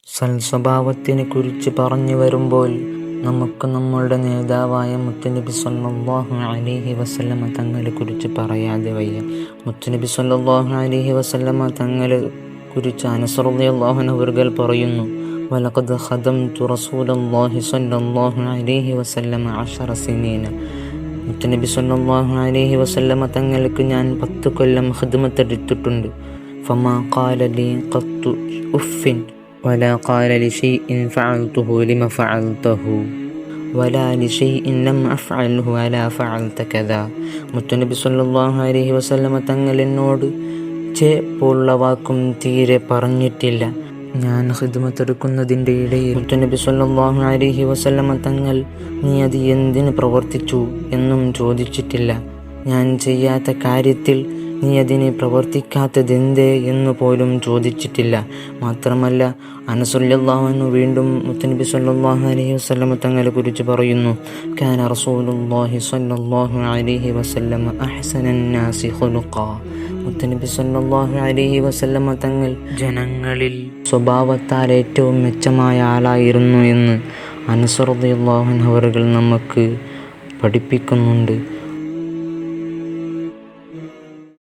സൽസ്വഭാവത്തിനെ കുറിച്ച് പറഞ്ഞു വരുമ്പോൾ നമുക്ക് നമ്മളുടെ നേതാവായ മുത്തുനബി സ്വല്ലല്ലാഹു അലൈഹി വസല്ലമ തങ്ങളെ കുറിച്ച് പറയാതെ വയ്യ. മുത്തുനബി സ്വല്ലല്ലാഹു അലൈഹി വസല്ലമ തങ്ങളെ കുറിച്ച് അനസ് റളിയല്ലാഹു അൻഹു അവர்கள் പറയുന്നു, വലഖദ് ഖദംതു റസൂലല്ലാഹി സ്വല്ലല്ലാഹു അലൈഹി വസല്ലമ 10 സിനീന. മുത്തുനബി സ്വല്ലല്ലാഹു അലൈഹി വസല്ലമ തങ്ങൾക്ക് ഞാൻ 10 കൊല്ലം ഖിദ്മത്ത് എടുത്തിട്ടുണ്ട്. ഫമാ ഖാല ലി ഖത്തു ഉഫിൻ വലാ ഖാല ലിശൈഇൻ ഫഅൽതുഹു ലിമ ഫഅൽതഹു വലാ ലിശൈഇൻ ലം അഫ്അൽഹു വലാ ഫഅൽത കദാ. മുത്തുനബി സ്വല്ലല്ലാഹു അലൈഹി വസല്ലമ തങ്ങൾ എന്നോട് ചേ പോലുള്ള വാക്കും തീരെ പറഞ്ഞിട്ടില്ല. ഞാൻ ഖിദ്മത്തെടുക്കുന്നതിൻ്റെ ഇടയിൽ മുത്തുനബി സ്വല്ലല്ലാഹു അലൈഹി വസല്ലമ തങ്ങൾ നീ അത് എന്തിന് പ്രവർത്തിച്ചു എന്നും ചോദിച്ചിട്ടില്ല. ഞാൻ ചെയ്യാത്ത കാര്യത്തിൽ നീ അതിനെ പ്രവർത്തിക്കാത്തതെന്തേ എന്ന് പോലും ചോദിച്ചിട്ടില്ല. മാത്രമല്ല അനസ് റളിയല്ലാഹു അൻഹു വീണ്ടും മുത്തുനബി സ്വല്ലല്ലാഹു അലൈഹി വസല്ലമ തങ്ങളെ കുറിച്ച് പറയുന്നു, കാന റസൂലുള്ളാഹി സ്വല്ലല്ലാഹു അലൈഹി വസല്ലമ അഹ്സനൻ നാസി ഖുലുഖാ. മുത്തുനബി സ്വല്ലല്ലാഹു അലൈഹി വസല്ലമ തങ്ങൾ ജനങ്ങളിൽ സ്വഭാവത്താൽ ഏറ്റവും മെച്ചമായ ആളായിരുന്നു എന്ന് അനസ് റളിയല്ലാഹു അൻഹു അവர்கள் നമുക്ക് പഠിപ്പിക്കുന്നുണ്ട്.